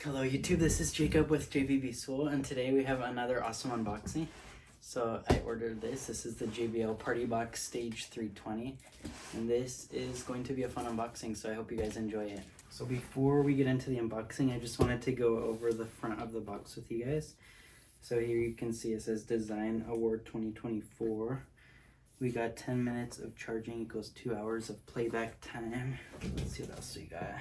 Hello YouTube, this is Jacob with JBB and today we have another awesome unboxing. So I ordered this. This is the JBL PartyBox Stage 320 and this is going to be a fun unboxing, so I hope you guys enjoy it. So before we get into the unboxing, I just wanted to go over the front of the box with you guys. So here you can see it says Design Award 2024. We got 10 minutes of charging equals 2 hours of playback time. Let's see what else we got.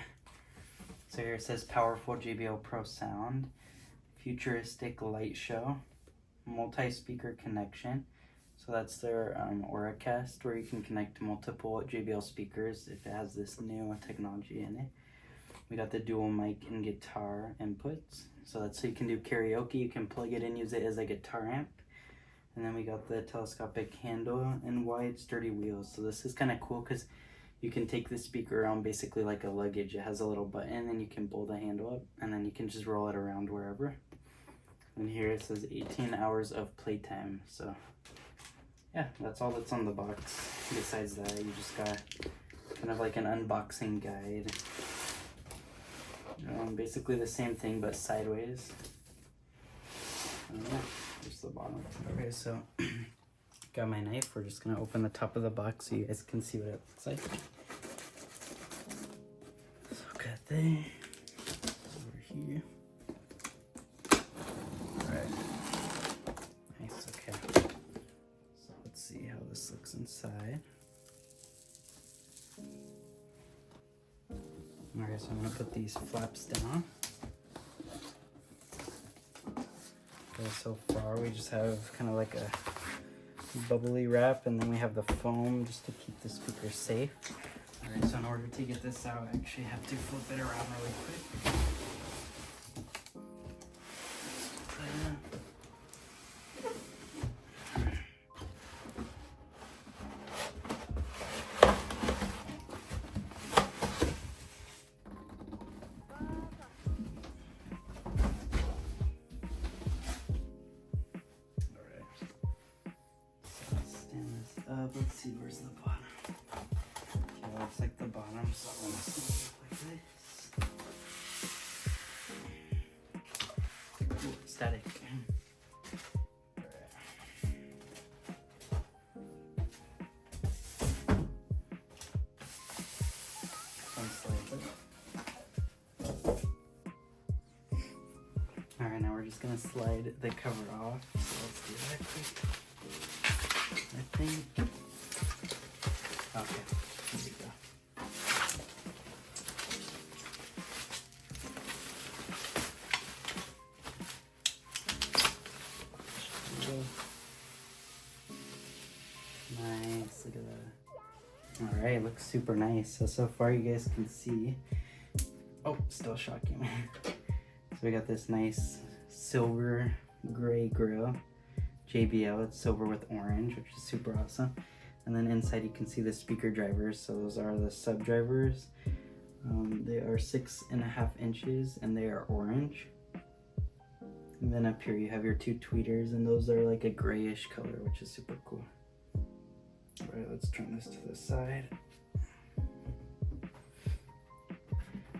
So here it says powerful JBL Pro sound, futuristic light show, multi-speaker connection. So that's their Auracast, where you can connect multiple JBL speakers if it has this new technology in it. We got the dual mic and guitar inputs. So that's so you can do karaoke, you can plug it in, use it as a guitar amp. And then we got the telescopic handle and wide sturdy wheels. So this is kind of cool because you can take the speaker around basically like a luggage. It has a little button and you can pull the handle up and then you can just roll it around wherever. And here it says 18 hours of playtime. So yeah, that's all that's on the box. Besides that, you just got kind of like an unboxing guide. Basically the same thing but sideways. And yeah, just the bottom. Okay, so got my knife. We're just gonna open the top of the box so you guys can see what it looks like. So got that over here. Alright. Nice, okay. So let's see how this looks inside. Alright, so I'm gonna put these flaps down. Okay, so far we just have kind of like a bubbly wrap, and then we have the foam just to keep the speaker safe. Alright, so in order to get this out, I actually have to flip it around really quick. Let's see, where's the bottom? Okay, looks like the bottom, so I'm just gonna look like this. Ooh, static. Alright, now we're just gonna slide the cover off. So let's do that quick. I think. Okay, here we go. Nice, look at that. Alright, looks super nice. So far you guys can see. Oh, still shocking. So we got this nice silver gray grill. JBL, it's silver with orange, which is super awesome. And then inside you can see the speaker drivers. So those are the sub drivers. They are 6.5 inches and they are orange. And then up here you have your two tweeters, and those are like a grayish color, which is super cool. All right, let's turn this to the side.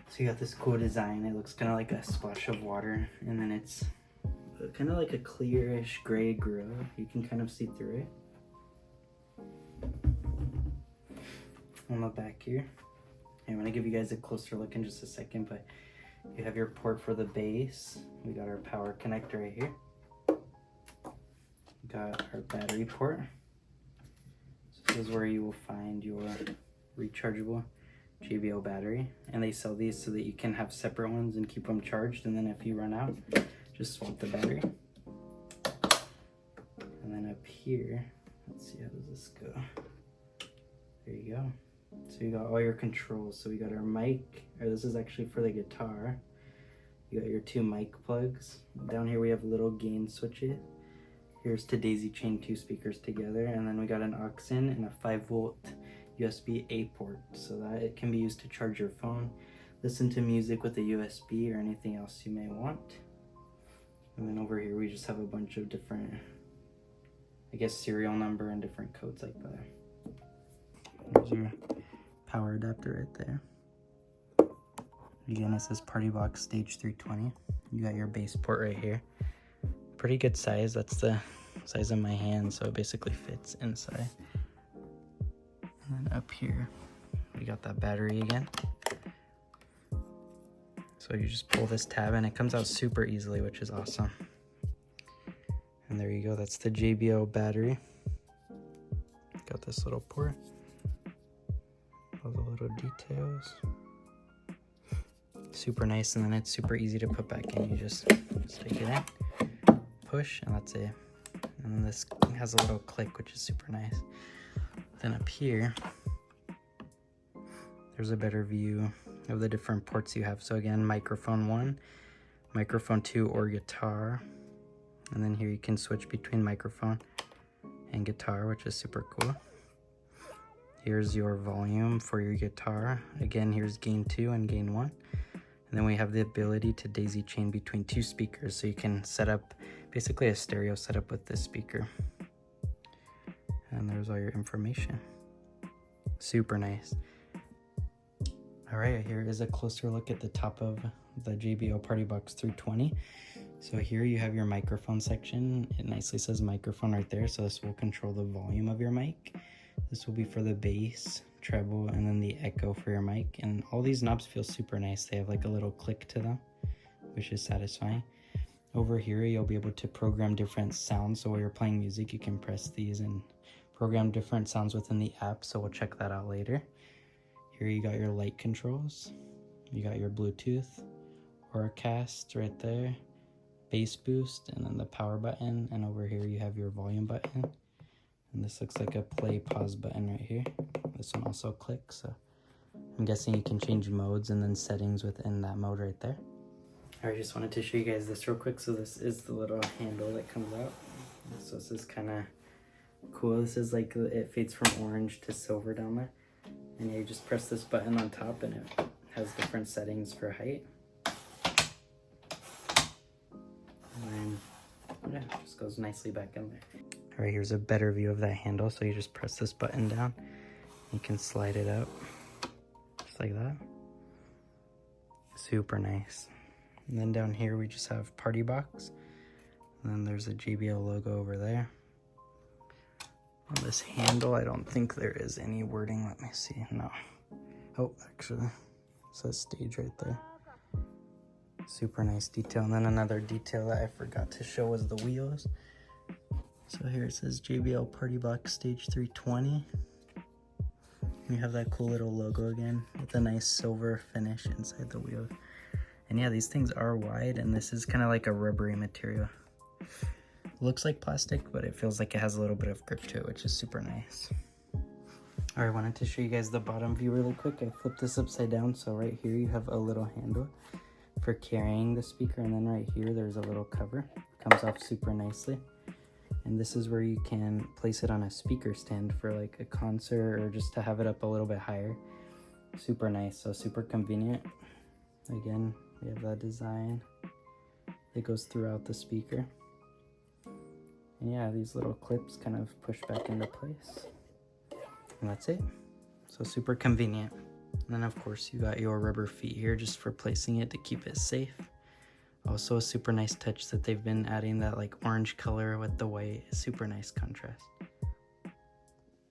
So you got this cool design. It looks kind of like a splash of water, and then it's kind of like a clearish gray grill. You can kind of see through it. On the back here, I'm going to give you guys a closer look in just a second, but you have your port for the bass. We got our power connector right here. We got our battery port. So this is where you will find your rechargeable JBL battery, and they sell these so that you can have separate ones and keep them charged, and then if you run out, just swap the battery. And then up here, let's see, how does this go? There you go. So you got all your controls. So we got our mic, or this is actually for the guitar. You got your two mic plugs. Down here we have little gain switches. Here's to daisy chain two speakers together, and then we got an aux in and a 5-volt USB-A port, so that it can be used to charge your phone, listen to music with a USB, or anything else you may want. And then over here we just have a bunch of different, I guess, serial number and different codes like that. There's your power adapter right there. Again, it says PartyBox Stage 320. You got your bass port right here. Pretty good size. That's the size of my hand, so it basically fits inside. And then up here, we got that battery again. So you just pull this tab and it comes out super easily, which is awesome. And there you go, that's the JBL battery. Got this little port. All the little details. Super nice, and then it's super easy to put back in. You just stick it in, push, and that's it. And then this has a little click, which is super nice. Then up here, there's a better view of the different ports you have. So again, microphone 1, microphone 2, or guitar. And then here you can switch between microphone and guitar, which is super cool. Here's your volume for your guitar. Again, here's gain 2 and gain 1. And then we have the ability to daisy chain between 2 speakers. So you can set up basically a stereo setup with this speaker. And there's all your information. Super nice. All right, here is a closer look at the top of the JBL PartyBox 320. So here you have your microphone section. It nicely says microphone right there. So this will control the volume of your mic. This will be for the bass, treble, and then the echo for your mic. And all these knobs feel super nice. They have like a little click to them, which is satisfying. Over here, you'll be able to program different sounds. So while you're playing music, you can press these and program different sounds within the app. So we'll check that out later. Here you got your light controls. You got your Bluetooth, Auracast right there, bass boost, and then the power button. And over here you have your volume button. And this looks like a play pause button right here. This one also clicks, so I'm guessing you can change modes and then settings within that mode right there. I just wanted to show you guys this real quick. So this is the little handle that comes out. So this is kind of cool. This is like, it fades from orange to silver down there. And you just press this button on top and it has different settings for height. And then, yeah, it just goes nicely back in there. All right, here's a better view of that handle. So you just press this button down. You can slide it up, just like that. Super nice. And then down here, we just have PartyBox. And then there's a JBL logo over there. On this handle, I don't think there is any wording. Let me see. No. Oh, actually, it says stage right there. Super nice detail. And then another detail that I forgot to show was the wheels. So here it says JBL PartyBox Stage 320. You have that cool little logo again with a nice silver finish inside the wheel. And yeah, these things are wide, and this is kind of like a rubbery material. Looks like plastic, but it feels like it has a little bit of grip to it, which is super nice. All right, I wanted to show you guys the bottom view really quick. I flipped this upside down, so right here you have a little handle for carrying the speaker, and then right here there's a little cover. It comes off super nicely. And this is where you can place it on a speaker stand for like a concert or just to have it up a little bit higher. Super nice, so super convenient. Again, we have that design that goes throughout the speaker. And yeah, these little clips kind of push back into place. And that's it. So super convenient. And then of course you got your rubber feet here just for placing it to keep it safe. Also a super nice touch that they've been adding that like orange color with the white. Super nice contrast.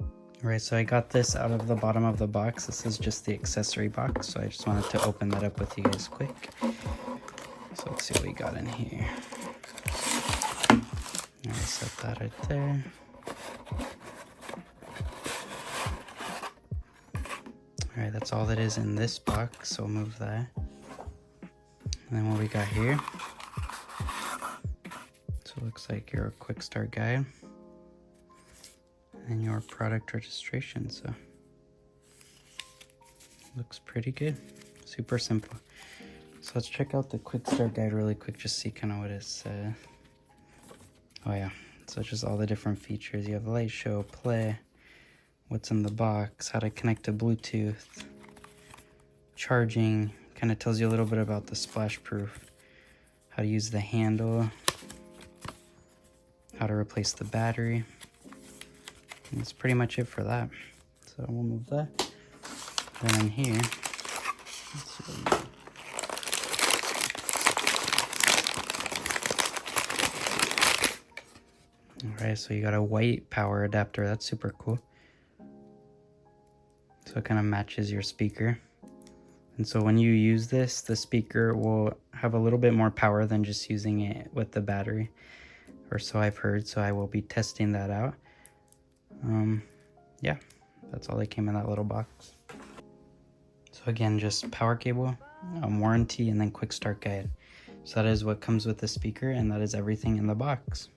All right, so I got this out of the bottom of the box. This is just the accessory box. So I just wanted to open that up with you guys quick. So let's see what we got in here. I'll set that right there. All right, that's all that is in this box. So we'll move that. And then what we got here. So it looks like your quick start guide. And your product registration. So looks pretty good. Super simple. So let's check out the quick start guide really quick, just see kind of what it says. Oh yeah, so just all the different features. You have light show, play, what's in the box, how to connect to Bluetooth, charging, kind of tells you a little bit about the splash proof, how to use the handle, how to replace the battery. And that's pretty much it for that. So we'll move that. Then in here, let's see what we got. Alright, so you got a white power adapter. That's super cool. So it kind of matches your speaker. And so when you use this, the speaker will have a little bit more power than just using it with the battery, or so I've heard. So I will be testing that out. Yeah, that's all that came in that little box. So again, just power cable, warranty, and then quick start guide. So that is what comes with the speaker, and that is everything in the box.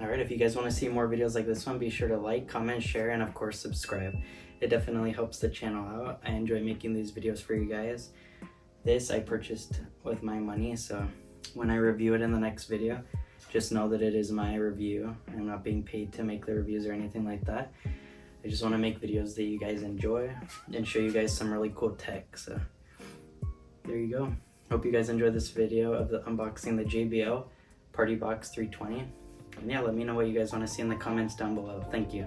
Alright, if you guys want to see more videos like this one, be sure to like, comment, share, and of course subscribe. It definitely helps the channel out. I enjoy making these videos for you guys. This I purchased with my money, so when I review it in the next video, just know that it is my review. I'm not being paid to make the reviews or anything like that. I just want to make videos that you guys enjoy and show you guys some really cool tech. So there you go. Hope you guys enjoyed this video of the unboxing the JBL PartyBox 320. And yeah, let me know what you guys want to see in the comments down below. Thank you.